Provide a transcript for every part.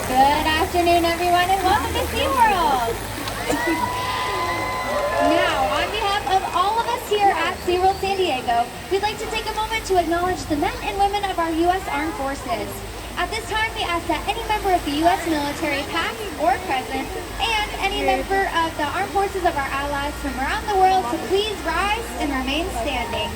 Good afternoon, everyone, and welcome to Seaworld. Now, on behalf of all of us here at Seaworld San Diego, we'd like to take a moment to acknowledge the men and women of our U.S. Armed Forces. At this time, we ask that any member of the U.S. military, past or present, and any member of the armed forces of our allies from around the world to please rise and remain standing.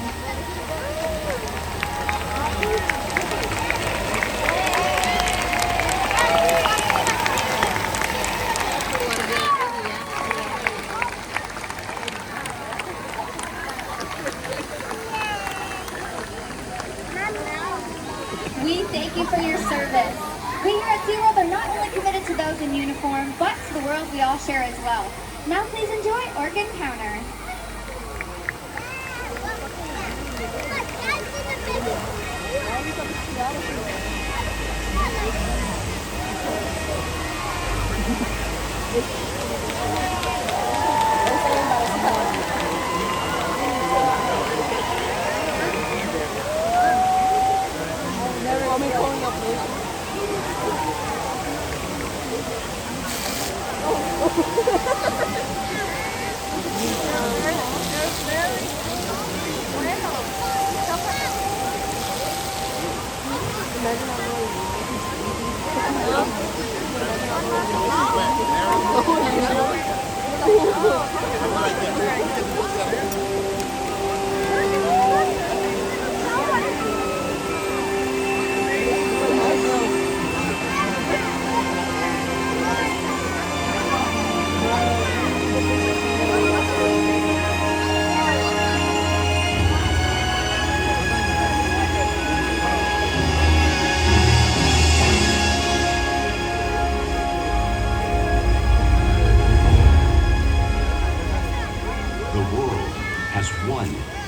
We thank you for your service. We here at Seaworld are not only committed to those in uniform, but to the world we all share as well. Now please enjoy Orca Encounter.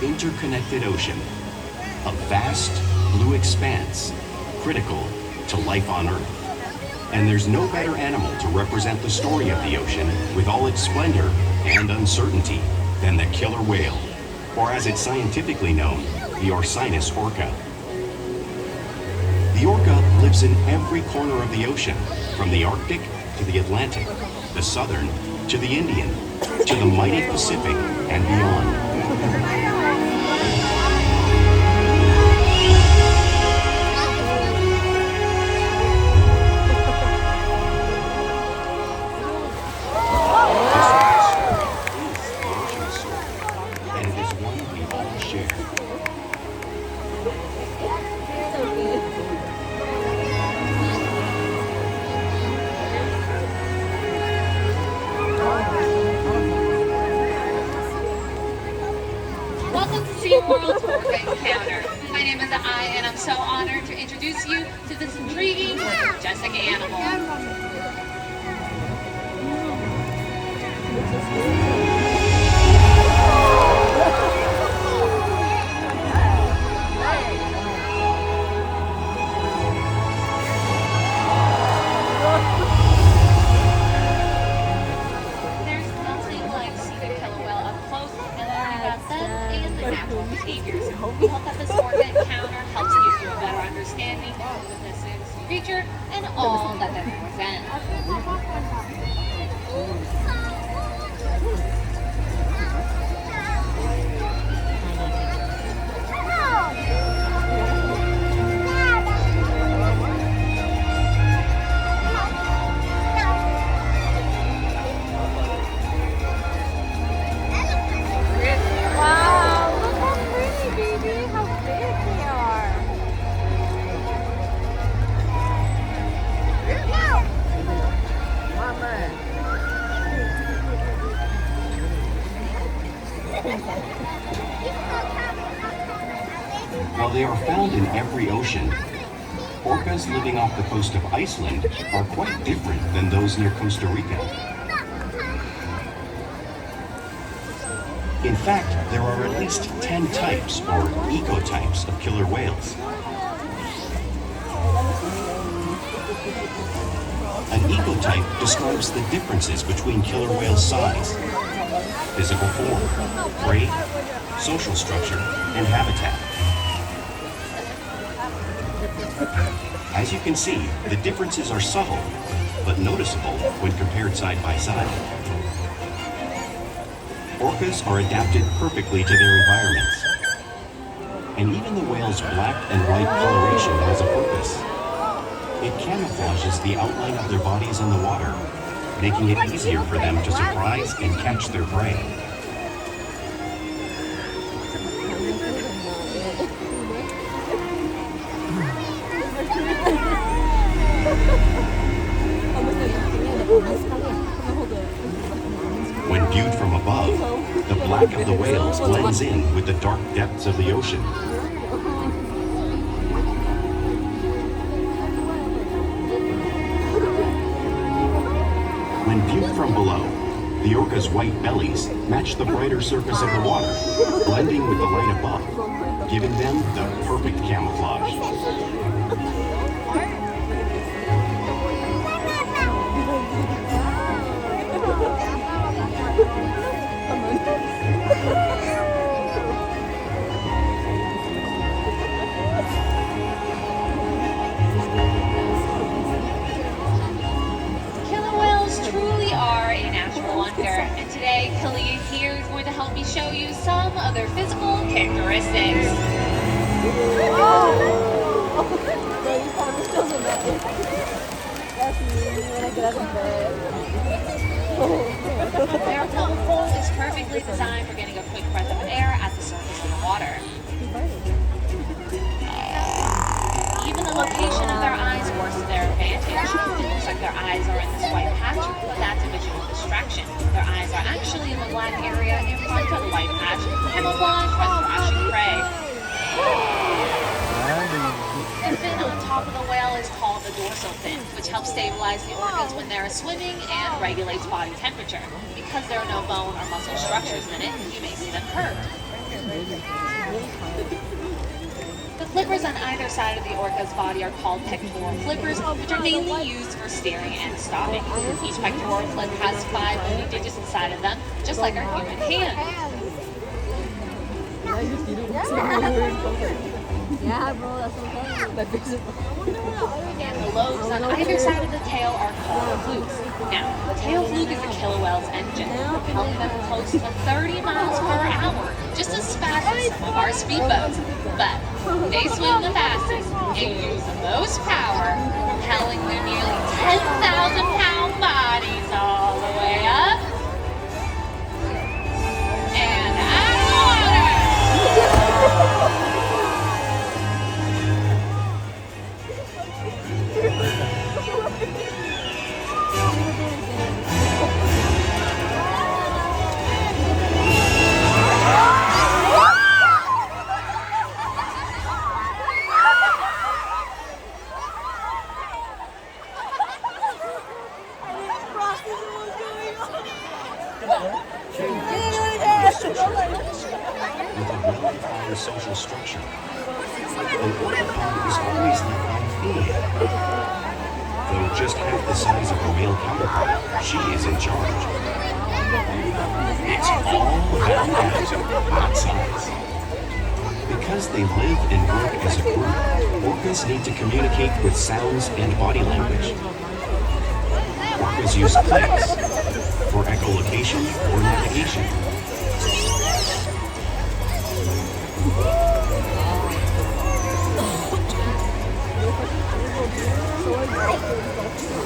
Interconnected ocean, a vast blue expanse critical to life on Earth. And there's no better animal to represent the story of the ocean with all its splendor and uncertainty than the killer whale, or as it's scientifically known, the Orcinus orca. The orca lives in every corner of the ocean, from the Arctic to the Atlantic, the Southern to the Indian, to the mighty Pacific and beyond. Welcome to Seaworld's Orca Encounter. My name is I, and I'm so honored to introduce you to this intriguing, majestic animal. Behaviors. We hope that this Orca Encounter helps give you a better understanding of this creature and all that they represent. While they are found in every ocean, orcas living off the coast of Iceland are quite different than those near Costa Rica. In fact, there are at least 10 types, or ecotypes, of killer whales. An ecotype describes the differences between killer whale size, physical form, prey, social structure, and habitat. As you can see, the differences are subtle, but noticeable when compared side by side. Orcas are adapted perfectly to their environments. And even the whale's black and white coloration has a purpose. It camouflages the outline of their bodies in the water, making it easier for them to surprise and catch their prey. When viewed from above, the black of the whales blends in with the dark depths of the ocean. When viewed from below, the orca's white bellies match the brighter surface of the water, blending with the light above, giving them the perfect camouflage. Killer whales truly are a natural wonder, and today Khalid here is going to help me show you some of their physical characteristics. Their blowhole is perfectly designed for getting a quick breath of air at the surface of the water. Even the location of their eyes works to their advantage. It looks like their eyes are in this white patch, but that's a visual distraction. Their eyes are actually in the black area in front of the white patch, camouflaged by the thrashing prey. The fin on top of the whale is called the dorsal fin, which helps stabilize the orcas when they're swimming and regulates body temperature. Because there are no bone or muscle structures in it, you may see them curved. The flippers on either side of the orca's body are called pectoral flippers, which are mainly used for steering and stopping. Each pectoral flip has 5 bony digits inside of them, just like our human hand. Yeah, bro, that's okay. And the lobes on either side of the tail are called flukes. Now, the tail fluke is the killer whale's engine, propelling them close to 30 miles per hour, just as fast as some of our speedboats. But they swim the fastest and use the most power, propelling their nearly 10,000-pound bodies all the way up and out of the water. With a well-defined social structure, an orca is always led by a female. Though just half the size of her male counterpart, she is in charge. It's all about attitude, not size. Because they live and work as a group, orcas need to communicate with sounds and body language. Orcas use clicks for echolocation or navigation.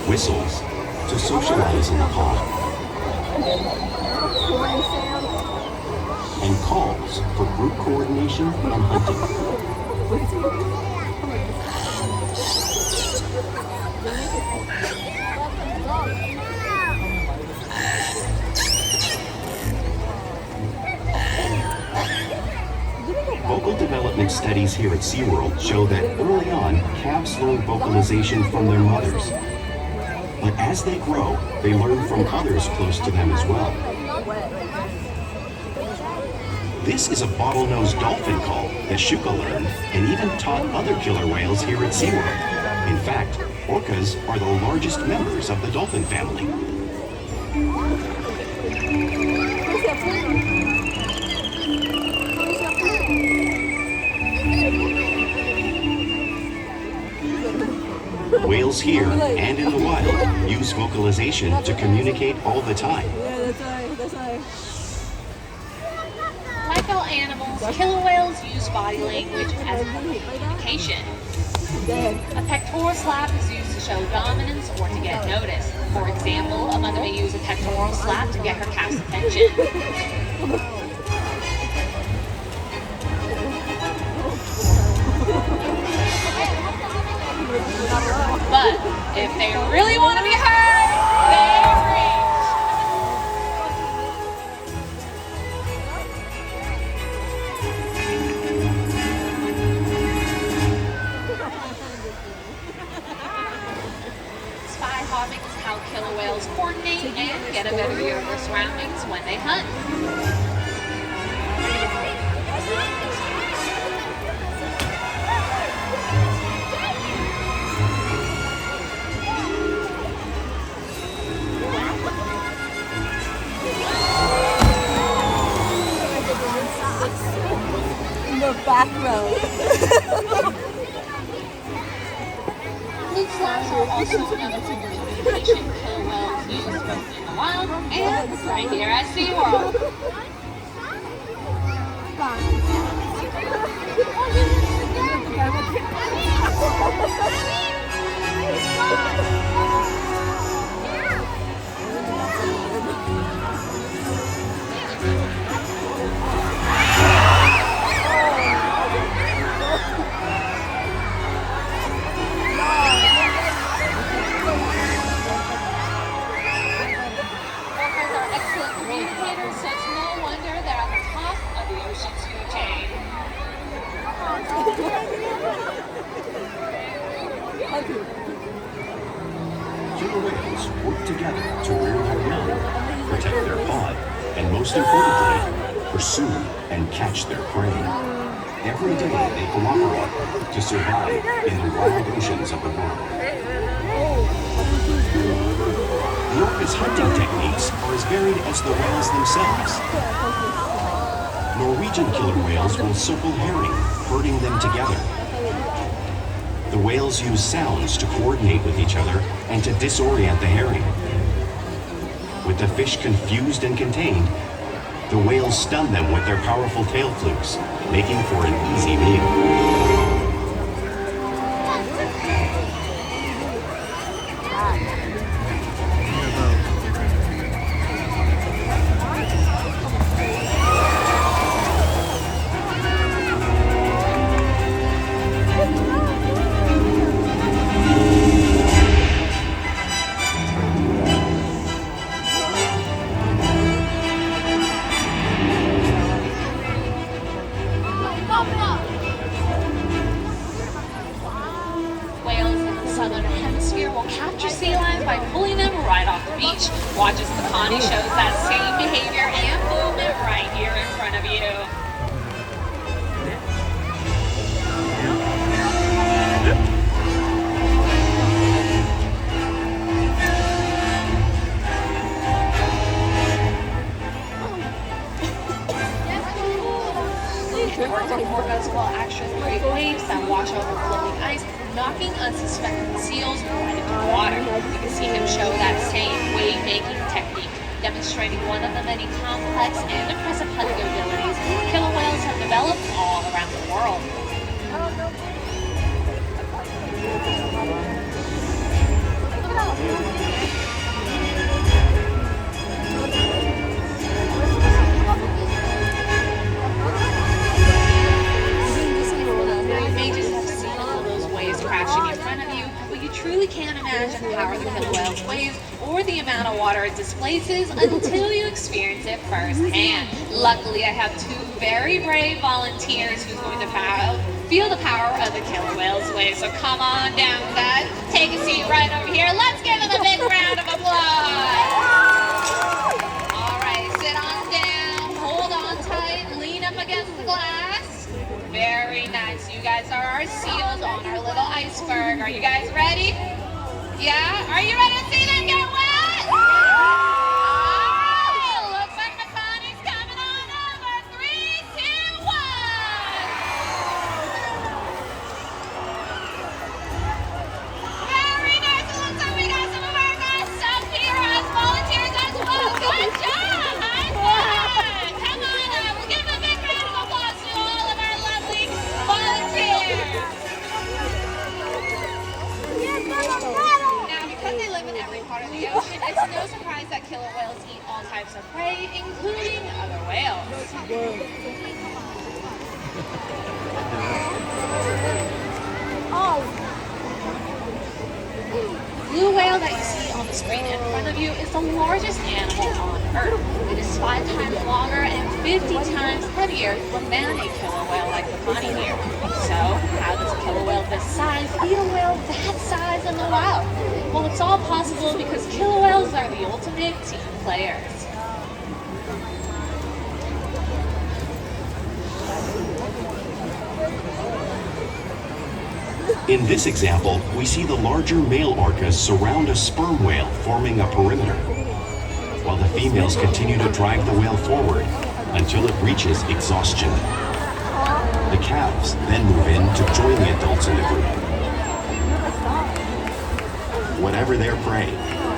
Whistles to socialize in the pond. And calls for group coordination and hunting. Vocal development studies here at Seaworld show that early on, calves learn vocalization from their mothers. But as they grow, they learn from others close to them as well. This is a bottlenose dolphin call that Shuka learned and even taught other killer whales here at Seaworld. In fact, orcas are the largest members of the dolphin family. Whales here and in the wild use vocalization to communicate all the time. Yeah, that's why. Like all animals, killer whales use body language as communication. A pectoral slap is used to show dominance or to get noticed. For example, a mother may use a pectoral slap to get her calf's attention. But if they really want to be heard, they reach. Spy hopping is how killer whales coordinate and get a better view of their surroundings when they hunt. In the background. Flute slaps are also another form of communication killer whales use both in the wild and right here at Seaworld. Orcas are excellent communicators, so it's no wonder they're at the top of the ocean's food chain. Killer whales work together to rear their young, protect their pod, and most importantly, pursue and catch their prey. Every day they cooperate to survive in the wild oceans of the world. The orca's hunting techniques are as varied as the whales themselves. Norwegian killer whales will circle herring, herding them together. The whales use sounds to coordinate with each other and to disorient the herring. With the fish confused and contained, the whales stun them with their powerful tail flukes, making for an easy meal. Whales in the southern hemisphere will capture sea lions by pulling them right off the beach. Watch as the Connie shows that same behavior and movement right here in front of you. Orcas will actually create waves that wash over floating ice, knocking unsuspecting seals right into the water. You can see him show that same wave-making technique, demonstrating one of the many complex and impressive hunting abilities killer whales have developed all around the world. You may just have seen all those waves crashing in front of you, but you truly can't imagine the power of the killer whale's waves or the amount of water it displaces until you experience it firsthand. Luckily, I have two very brave volunteers who's going to feel the power of the killer whale's waves. So come on down, guys. Take a seat right over here. Let's give them a big round of applause. All right, sit on down. Hold on tight. Lean up against the glass. Very nice. You guys are our seals on our little iceberg. Are you guys ready? Yeah? Are you ready to see them get wet? Alright, looks like Makani's coming on over. 3, 2, 1. It's no surprise that killer whales eat all types of prey, including other whales. Blue whale that you see on the screen in front of you is the largest animal on Earth. It is 5 times longer and 50 times heavier than a killer whale like the Connie here. So, how does a killer whale this size eat a whale that size in the wild? Well, it's all possible because killer whales are the ultimate team players. In this example, we see the larger male orcas surround a sperm whale, forming a perimeter, while the females continue to drag the whale forward until it reaches exhaustion. The calves then move in to join the adults in the group. Whatever their prey,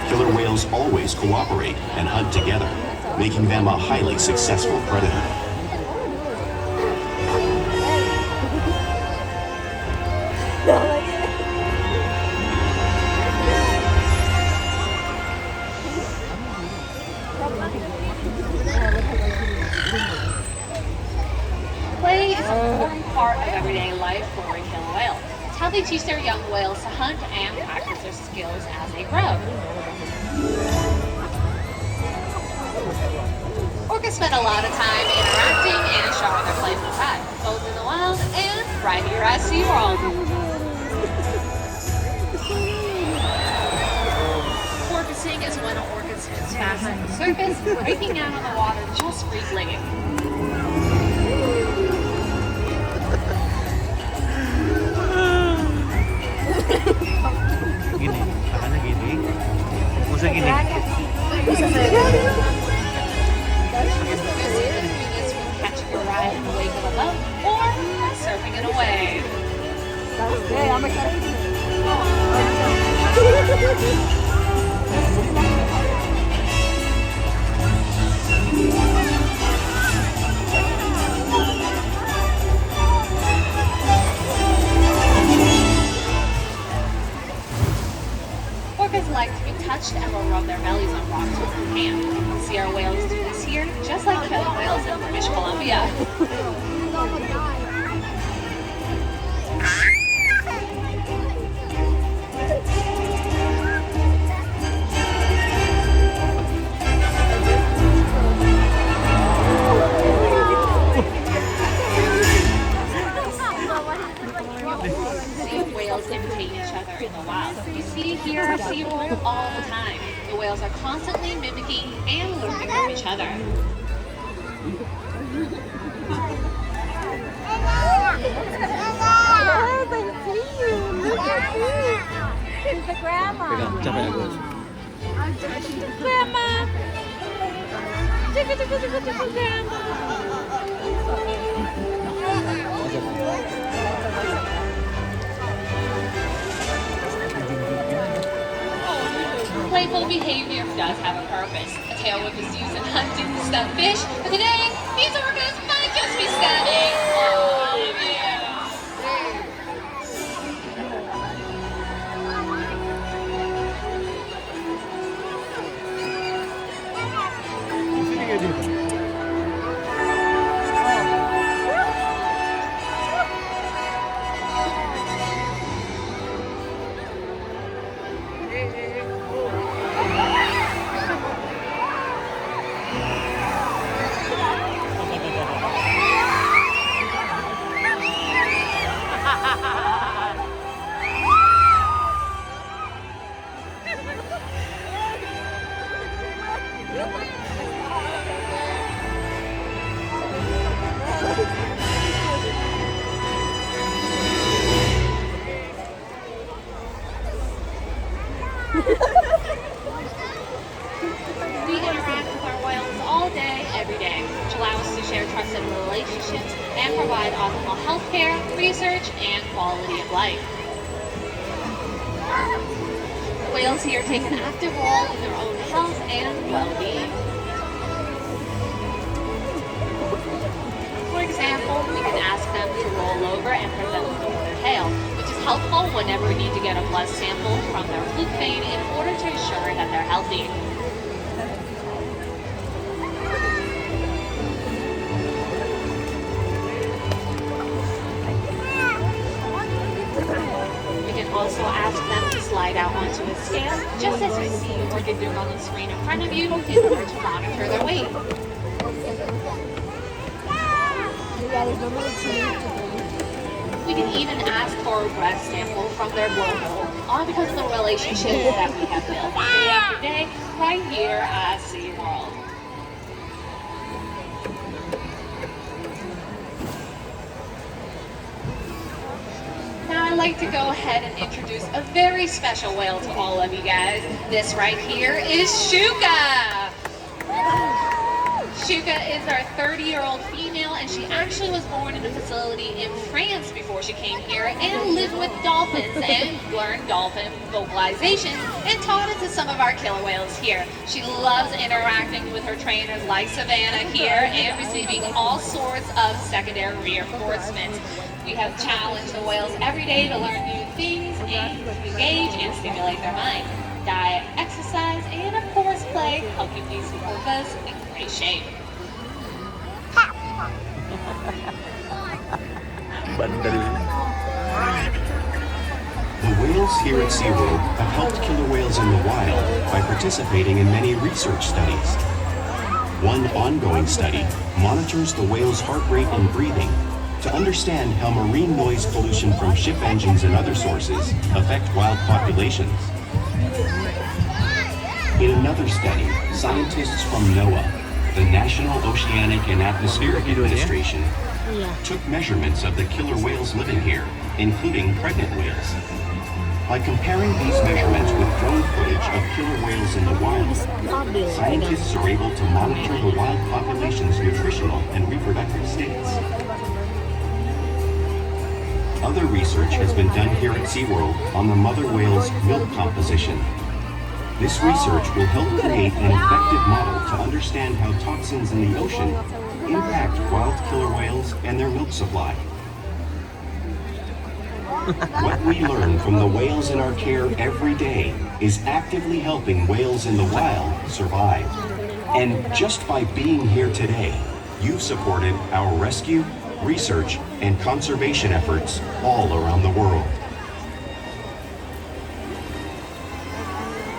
killer whales always cooperate and hunt together, making them a highly successful predator. Play is an important part of everyday life for a killer whale. It's how they teach their young whales to hunt and practice their skills as they grow. Orcas spend a lot of time interacting and showing their playful side, both in the wild and right here at Seaworld. Porpoising is when an orca swims fast on the surface, breaking out on the water just briefly. Gini, tangannya gini. Usah gini. Catching a ride in the wake of a boat or surfing in a wave. Hey, I'm excited. Orcas like to be touched and will rub their bellies on rocks with their hand. You can see our whales do this here, just like killer whales in British Columbia. See whales imitate each other in the wild. You see here at Seaworld all the time. The whales are constantly mimicking and learning from each other. Yes, I see you. Look at this. She's the grandma. Pegang, capek aku. Grandma! Chicka, chicka, chicka, chicka, grandma! Playful behavior does have a purpose. A tail whip is used in hunting to stun fish, but today, these orcas might just be stunning all of you. Sini nggak dia? We interact with our whales all day, every day, which allows us to share trusted relationships and provide optimal healthcare, research, and quality of life. Whales here take an active role in their own health and well-being. For example, we can ask them to roll over and present them with their tail, which is helpful whenever we need to get a blood sample from their fluke vein in order to ensure that they're healthy. You can also ask them to slide out onto a scale, just as you see Orca doing on the screen in front of you, in order to monitor their weight. We can even ask for a breath sample from their blowhole, all because of the relationships that we have built day after day right here at Seaworld. Now I'd like to go ahead and introduce a very special whale to all of you guys. This right here is Shuka. Shuka is our 30-year-old female, and she actually was born in a facility in France before she came here and lived with dolphins and learned dolphin vocalization and taught it to some of our killer whales here. She loves interacting with her trainers like Savannah here and receiving all sorts of secondary reinforcements. We have challenged the whales every day to learn new things and engage and stimulate their mind. Diet, exercise, and of course play help keep these orcas in great shape. The whales here at Seaworld have helped killer whales in the wild by participating in many research studies. One ongoing study monitors the whale's heart rate and breathing to understand how marine noise pollution from ship engines and other sources affect wild populations. In another study, scientists from NOAA, the National Oceanic and Atmospheric Administration, took measurements of the killer whales living here, including pregnant whales. By comparing these measurements with drone footage of killer whales in the wild, scientists are able to monitor the wild population's nutritional and reproductive states. Other research has been done here at Seaworld on the mother whale's milk composition. This research will help create an effective model to understand how toxins in the ocean impact wild killer whales and their milk supply. What we learn from the whales in our care every day is actively helping whales in the wild survive. And just by being here today, you've supported our rescue, research, and conservation efforts all around the world.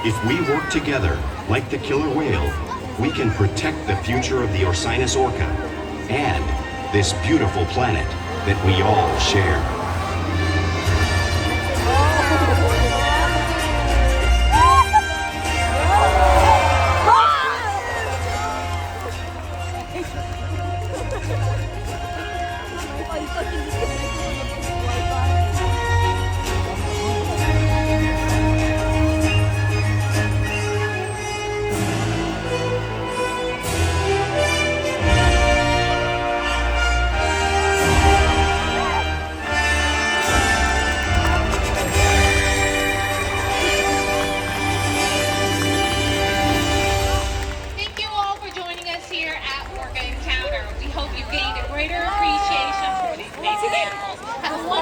If we work together, like the killer whale, we can protect the future of the Orcinus orca and this beautiful planet that we all share. Here at Orca Encounter. We hope you gained a greater appreciation for these amazing animals. Have a